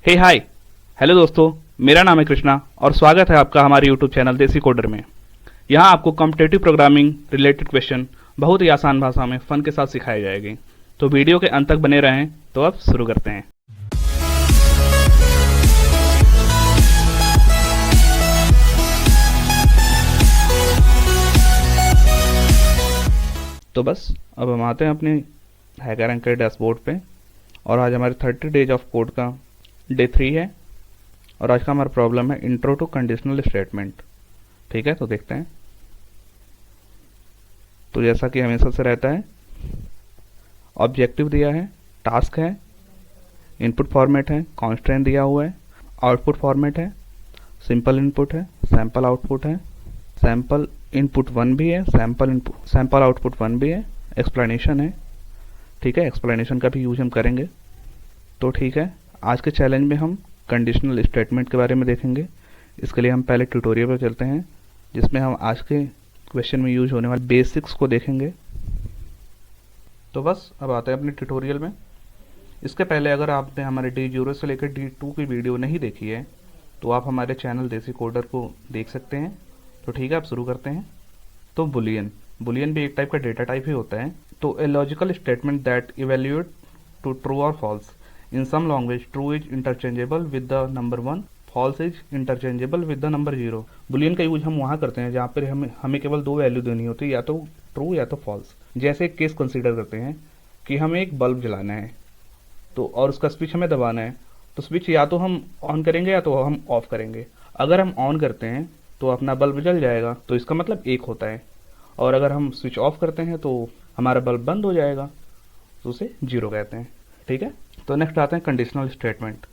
हे hi hello दोस्तों, मेरा नाम है कृष्णा और स्वागत है आपका हमारे यूट्यूब चैनल देसी कोडर में। यहाँ आपको कॉम्पिटिटिव प्रोग्रामिंग रिलेटेड क्वेश्चन बहुत ही आसान भाषा में फन के साथ सिखाए जाएंगे। तो वीडियो के अंत तक बने रहें। तो अब शुरू करते हैं। तो बस अब हम आते हैं अपने हैकर एंकर डैशबोर्ड पे और आज हमारे 30 डेज ऑफ कोड का डे 3 है और आज का हमारा प्रॉब्लम है इंट्रो टू कंडीशनल स्टेटमेंट। ठीक है, तो देखते हैं। तो जैसा कि हमेशा से रहता है, ऑब्जेक्टिव दिया है, टास्क है, इनपुट फॉर्मेट है, कॉन्स्ट्रेंट दिया हुआ है, आउटपुट फॉर्मेट है, सिंपल इनपुट है, सैंपल आउटपुट है, सैंपल इनपुट 1 भी है, सैंपल आउटपुट 1 भी है, एक्सप्लेनेशन है। ठीक है, एक्सप्लेनेशन का भी यूज हम करेंगे। तो ठीक है, आज के चैलेंज में हम कंडीशनल स्टेटमेंट के बारे में देखेंगे। इसके लिए हम पहले ट्यूटोरियल पर चलते हैं जिसमें हम आज के क्वेश्चन में यूज होने वाले बेसिक्स को देखेंगे। तो बस अब आते हैं अपने ट्यूटोरियल में। इसके पहले अगर आपने हमारे D0 से लेकर D2 की वीडियो नहीं देखी है तो आप हमारे चैनल देसी कोडर को देख सकते हैं। तो ठीक है, आप शुरू करते हैं। तो बुलियन भी एक टाइप का डेटा टाइप ही होता है। तो a logical statement that evaluate to true और false. In some language true is interchangeable with the number 1, false is interchangeable with the number 0। Boolean का यूज हम वहाँ करते हैं जहाँ पर हमें केवल दो वैल्यू देनी होती है, या तो ट्रू या तो फॉल्स। जैसे एक केस कंसीडर करते हैं कि हमें एक बल्ब जलाना है तो और उसका स्विच हमें दबाना है। तो स्विच या तो हम ऑन करेंगे या तो हम ऑफ करेंगे। अगर हम ऑन करते हैं तो अपना बल्ब जल जाएगा, तो इसका मतलब 1 होता है। और अगर हम स्विच ऑफ करते हैं तो हमारा बल्ब बंद हो जाएगा, तो उसे 0 कहते हैं। ठीक है, तो नेक्स्ट आते हैं कंडीशनल स्टेटमेंट।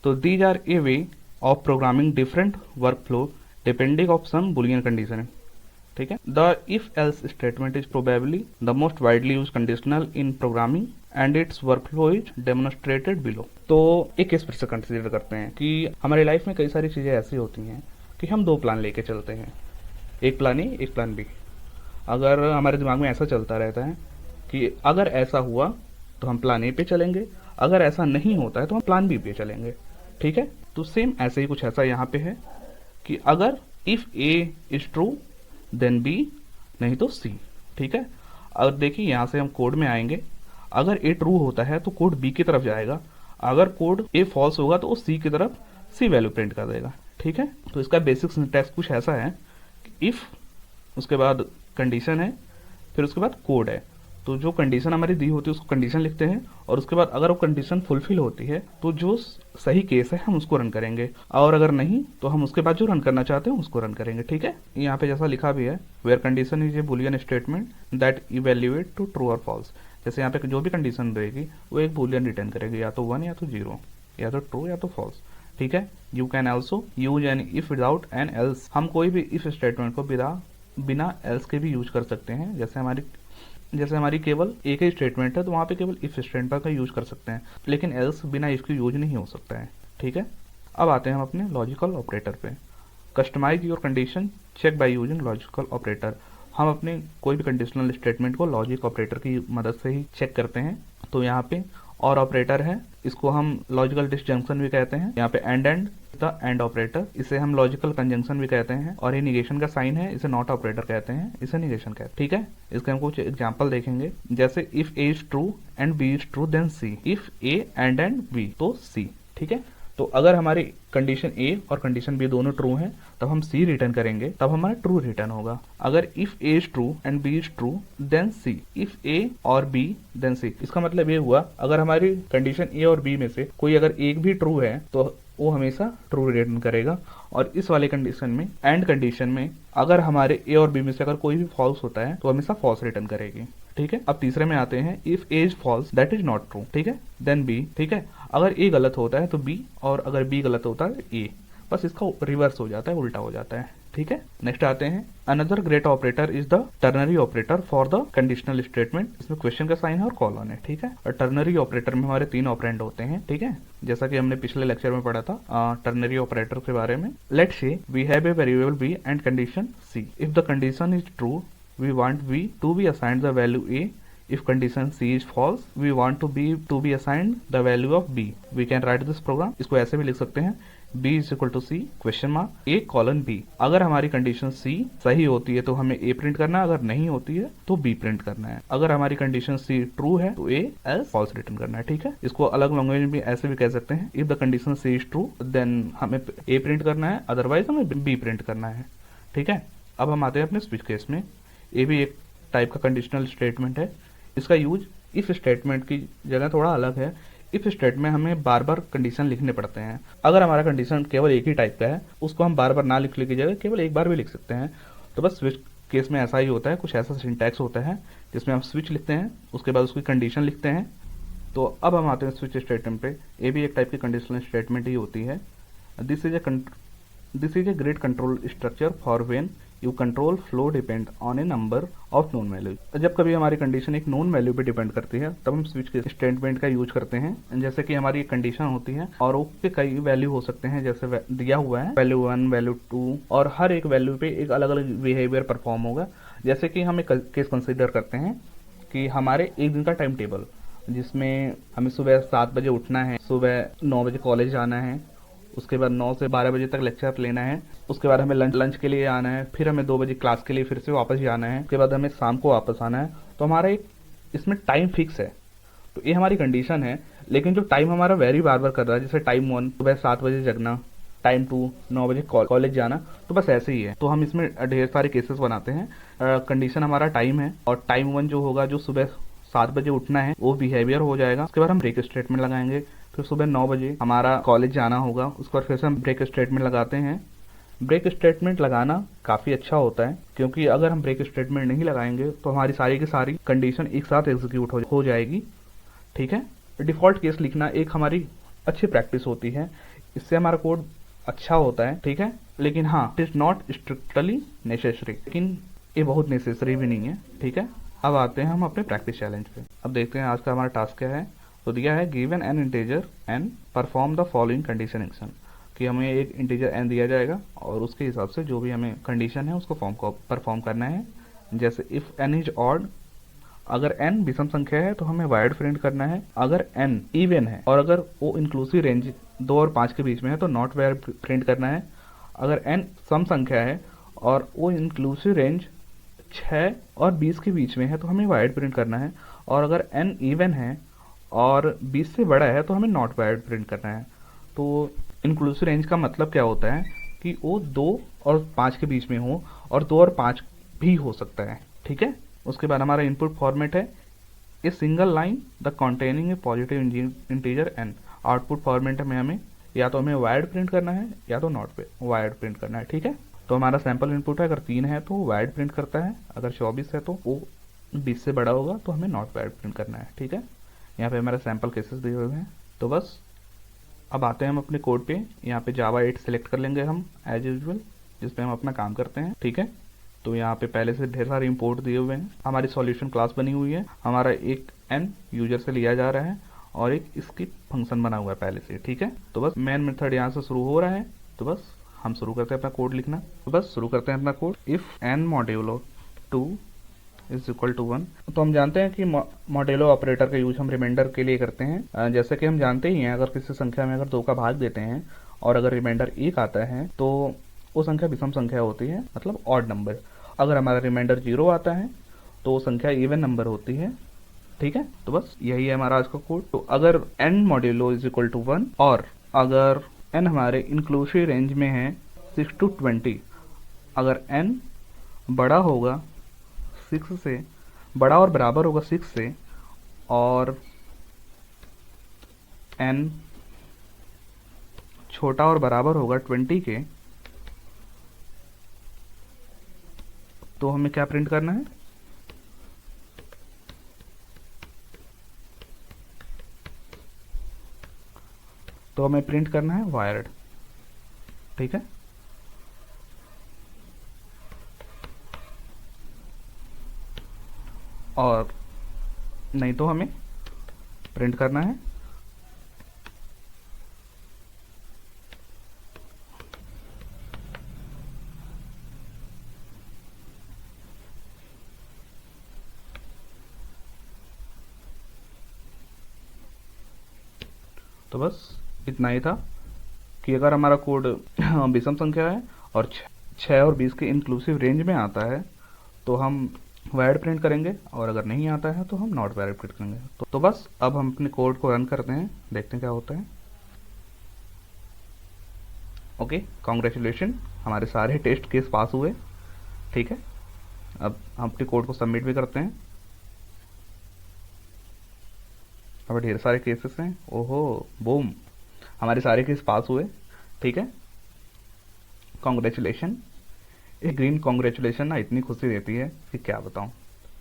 तो these are a way of programming different work flow depending of some boolean condition. ठीक है, the if else statement is probably the most widely use conditional in programming and its workflow is demonstrated below. तो एक case फिर से consider करते हैं कि हमारी लाइफ में कई सारी चीजें ऐसी होती हैं कि हम दो प्लान लेके चलते हैं, एक प्लान ए एक प्लान बी। अगर हमारे दिमाग में ऐसा चलता रहता है कि अगर ऐसा हुआ तो हम प्लान ए पे चलेंगे, अगर ऐसा नहीं होता है तो हम प्लान बी पे चलेंगे। ठीक है, तो सेम ऐसे ही कुछ ऐसा यहाँ पे है कि अगर if A is true then B, नहीं तो सी। ठीक है, अब देखिए यहाँ से हम कोड में आएंगे। अगर ए ट्रू होता है तो कोड बी की तरफ जाएगा, अगर कोड ए फॉल्स होगा तो सी की तरफ सी वैल्यू प्रिंट कर देगा। ठीक है, तो इसका बेसिक सिंटैक्स कुछ ऐसा है कि इफ, उसके बाद कंडीशन है, फिर उसके बाद कोड है। तो जो कंडीशन हमारी दी होती है उसको कंडीशन लिखते हैं और उसके बाद अगर वो कंडीशन फुलफिल होती है तो जो सही केस है हम उसको रन करेंगे, और अगर नहीं तो हम उसके बाद जो रन करना चाहते हैं उसको रन करेंगे। ठीक है, यहाँ पे जैसा लिखा भी है, where condition is a boolean statement that evaluate to true और फॉल्स। जैसे यहाँ पे जो भी कंडीशन रहेगी वो एक बुलियन रिटर्न करेगी, या तो 1 या तो 0, या तो ट्रू या तो फॉल्स। ठीक है, you can also use N if without N Ls. हम कोई भी इफ स्टेटमेंट को बिना एल्स के भी यूज कर सकते हैं। जैसे हमारी केवल एक ही स्टेटमेंट है तो वहाँ पे केवल इफ स्टेटमेंट का यूज कर सकते हैं, लेकिन एल्स बिना इफ के यूज नहीं हो सकता है। ठीक है, अब आते हैं हम अपने लॉजिकल ऑपरेटर पे। Customize your condition check by using logical operator. हम अपने कोई भी कंडीशनल स्टेटमेंट को लॉजिक ऑपरेटर की मदद से ही चेक करते हैं। तो यहाँ पे और ऑपरेटर है, इसको हम लॉजिकल डिसजंक्शन भी कहते हैं। यहाँ पे एंड द एंड ऑपरेटर, इसे हम लॉजिकल कंजंक्शन भी कहते हैं। और ये निगेशन का साइन है, इसे नॉट ऑपरेटर कहते हैं, इसे निगेशन कहते हैं। ठीक है, इसके हम कुछ एग्जांपल देखेंगे। जैसे if A is true and B is true then C, if A and B तो सी। ठीक है, तो अगर हमारी कंडीशन ए और कंडीशन बी दोनों ट्रू हैं तब हम सी रिटर्न करेंगे, तब हमारा ट्रू रिटर्न होगा। अगर if A is true and B is true then C, if A और बी देन सी। इसका मतलब ये हुआ अगर हमारी कंडीशन ए और बी में से कोई अगर एक भी ट्रू है तो वो हमेशा ट्रू रिटर्न करेगा। और इस वाले कंडीशन में, एंड कंडीशन में, अगर हमारे ए और बी में से अगर कोई भी फॉल्स होता है तो हमेशा फॉल्स रिटर्न करेगी। ठीक है, अब तीसरे में आते हैं, if A is false that is not true. ठीक है, देन बी। ठीक है, अगर ए गलत होता है तो बी, और अगर बी गलत होता है ए। बस इसका रिवर्स हो जाता है, उल्टा हो जाता है। ठीक है, नेक्स्ट आते हैं, another great operator is the ternary operator for the conditional statement. इसमें क्वेश्चन का साइन है और कॉलन है। ठीक है, और टर्नरी ऑपरेटर में हमारे 3 ऑपरेंड होते हैं। ठीक है, जैसा कि हमने पिछले लेक्चर में पढ़ा था टर्नरी ऑपरेटर के बारे में। Let's say we have a variable B and condition C. If the condition is true we want B to be assigned the value A If condition C is false, we want to be assigned the value of B. We can write this program. इसको ऐसे भी लिख सकते हैं, B is equal to C question mark A colon B. अगर हमारी condition C सही होती है तो हमें A प्रिंट करना है, अगर नहीं होती है तो B प्रिंट करना है। अगर हमारी कंडीशन C ट्रू है तो A एज फॉल्स रिटर्न करना है। ठीक है, इसको अलग लैंग्वेज में भी ऐसे भी कह सकते हैं, if the condition C is true then हमें A प्रिंट करना है, अदरवाइज हमें B प्रिंट करना है। ठीक है, अब हम आते हैं अपने स्विच केस में। ये भी एक टाइप का कंडीशनल स्टेटमेंट है। इसका यूज इफ स्टेटमेंट की जगह थोड़ा अलग है। इफ स्टेटमेंट में हमें बार बार कंडीशन लिखने पड़ते हैं। अगर हमारा कंडीशन केवल एक ही टाइप का है, उसको हम बार बार ना लिखने की जगह केवल एक बार भी लिख सकते हैं। तो बस स्विच केस में ऐसा ही होता है, कुछ ऐसा सिंटैक्स होता है जिसमें हम स्विच लिखते हैं, उसके बाद उसकी कंडीशन लिखते हैं। तो अब हम आते हैं स्विच स्टेटमेंट पे। ये भी एक टाइप की कंडीशनल स्टेटमेंट ही होती है। This is a great control structure for when you control flow depend on A number of known value. जब कभी हमारी कंडीशन एक नोन वैल्यू पे डिपेंड करती है तब हम स्विच के स्टेटमेंट का यूज करते हैं। जैसे कि हमारी एक कंडीशन होती है और उसके कई वैल्यू हो सकते हैं, जैसे दिया हुआ है वैल्यू 1 वैल्यू 2, और हर एक वैल्यू पे एक अलग अलग बिहेवियर परफॉर्म होगा। जैसे कि हम एक केस कंसिडर करते हैं कि हमारे एक दिन का टाइम टेबल, जिसमें हमें सुबह 7 बजे उठना है, सुबह 9 बजे कॉलेज जाना है, उसके बाद 9 से 12 बजे तक लेक्चर लेना है, उसके बाद हमें लंच के लिए आना है, फिर हमें 2 बजे क्लास के लिए फिर से वापस जाना है, उसके बाद हमें शाम को वापस आना है। तो हमारा एक इसमें टाइम फिक्स है। तो ये हमारी कंडीशन है, लेकिन जो टाइम हमारा वेरी बार बार कर रहा है, जैसे टाइम 1 सुबह 7 बजे जगना, टाइम 2 9 बजे कॉलेज जाना, तो बस ऐसे ही है। तो हम इसमें ढेर सारे केसेस बनाते हैं। कंडीशन हमारा टाइम है और टाइम 1 जो होगा, जो सुबह 7 बजे उठना है, वो बिहेवियर हो जाएगा। उसके बाद हम ब्रेक स्टेटमेंट लगाएंगे, फिर सुबह 9 बजे हमारा कॉलेज जाना होगा, उसके बाद फिर से हम ब्रेक स्टेटमेंट लगाते हैं। ब्रेक स्टेटमेंट लगाना काफ़ी अच्छा होता है, क्योंकि अगर हम ब्रेक स्टेटमेंट नहीं लगाएंगे तो हमारी सारी की सारी कंडीशन एक साथ एग्जीक्यूट हो जाएगी। ठीक है, डिफ़ॉल्ट केस लिखना एक हमारी अच्छी प्रैक्टिस होती है, इससे हमारा कोड अच्छा होता है। ठीक है, लेकिन हाँ, it is not strictly necessary, लेकिन ये बहुत नेसेसरी भी नहीं है। ठीक है, अब आते हैं हम अपने प्रैक्टिस चैलेंज पे। अब देखते हैं आज का हमारा टास्क क्या है। तो दिया है given an integer N perform the following condition action, कि हमें एक इंटीजर एन दिया जाएगा और उसके हिसाब से जो भी हमें कंडीशन है उसको परफॉर्म करना है। जैसे इफ एन इज ऑड, अगर एन विषम संख्या है तो हमें वाइड प्रिंट करना है। अगर एन इवन है और अगर वो इंक्लूसिव रेंज 2 और 5 के बीच में है तो नॉट वाइड प्रिंट करना है। अगर एन सम संख्या है और वो इंक्लूसिव रेंज 6 और 20 के बीच में है तो हमें वाइड प्रिंट करना है। और अगर एन इवन है और 20 से बड़ा है तो हमें नॉट वाइड प्रिंट करना है। तो इंक्लूसिव रेंज का मतलब क्या होता है कि वो 2 और 5 के बीच में हो, और 2 और 5 भी हो सकता है। ठीक है, उसके बाद हमारा इनपुट फॉर्मेट है a single line the containing a positive integer N. Output format में हमें या तो हमें वाइड प्रिंट करना है या तो नॉट वाइड प्रिंट करना है। ठीक है, तो हमारा सैंपल इनपुट है, अगर 3 है तो वाइड प्रिंट करता है, अगर 24 है तो वो 20 से बड़ा होगा तो हमें नॉट वाइड प्रिंट करना है। ठीक है, यहाँ पे हमारे सैंपल केसेस दिए हुए हैं। तो बस अब आते हैं हम अपने कोड पे। यहाँ पे जावा 8 सेलेक्ट कर लेंगे हम एज यूजुअल, जिस पे हम अपना काम करते हैं। ठीक है, तो यहाँ पे पहले से ढेर सारे इंपोर्ट दिए हुए हैं। हमारी सॉल्यूशन क्लास बनी हुई है, हमारा एक एन यूजर से लिया जा रहा है और एक इसकी फंक्शन बना हुआ है पहले से। ठीक है, तो बस मेन मेथड यहाँ से शुरू हो रहा है। तो बस हम शुरू करते हैं अपना कोड लिखना। तो बस शुरू करते हैं अपना code. If N modulo 2 is equal to 1। तो हम जानते हैं कि मॉड्यूलो ऑपरेटर का यूज हम रिमाइंडर के लिए करते हैं। जैसे कि हम जानते ही हैं, अगर किसी संख्या में अगर 2 का भाग देते हैं और अगर रिमाइंडर 1 आता है तो वो संख्या विषम संख्या होती है, मतलब ऑड नंबर। अगर हमारा रिमाइंडर 0 आता है तो वो संख्या इवन नंबर होती है। ठीक है, तो बस यही है हमारा आज का कोड। तो अगर N modulo is equal to 1 और अगर एन हमारे इंक्लूसिव रेंज में है 6 to 20, अगर एन बड़ा होगा 6 से, बड़ा और बराबर होगा 6 से, और एन छोटा और बराबर होगा 20 के, तो हमें क्या प्रिंट करना है? तो हमें प्रिंट करना है वायर्ड। ठीक है, और नहीं तो हमें प्रिंट करना है तो बस इतना ही था कि अगर हमारा कोड विषम संख्या है और 6 और 20 के इंक्लूसिव रेंज में आता है तो हम वैलिड प्रिंट करेंगे, और अगर नहीं आता है तो हम नॉट वैलिड प्रिंट करेंगे। तो बस अब हम अपने कोड को रन करते हैं, देखते हैं क्या होता है। ओके, कॉन्ग्रेचुलेशन, हमारे सारे टेस्ट केस पास हुए। ठीक है, अब हम अपने कोड को सबमिट भी करते हैं। अब ढेर सारे केसेस हैं, ओहो बूम, हमारे सारे केस पास हुए। ठीक है, कॉन्ग्रेचुलेशन। एक ग्रीन कॉन्ग्रेचुलेशन ना इतनी खुशी देती है कि क्या बताऊं।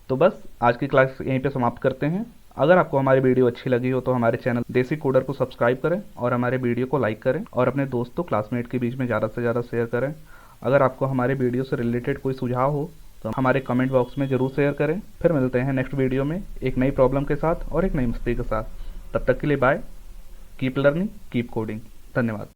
तो बस आज की क्लास यहीं पे समाप्त करते हैं। अगर आपको हमारी वीडियो अच्छी लगी हो तो हमारे चैनल देसी कोडर को सब्सक्राइब करें और हमारे वीडियो को लाइक करें और अपने दोस्तों क्लासमेट के बीच में ज़्यादा से ज़्यादा शेयर करें। अगर आपको हमारे वीडियो से रिलेटेड कोई सुझाव हो तो हमारे कमेंट बॉक्स में ज़रूर शेयर करें। फिर मिलते हैं नेक्स्ट वीडियो में एक नई प्रॉब्लम के साथ और एक नई मस्ती के साथ। तब तक के लिए bye, keep learning, keep coding. धन्यवाद।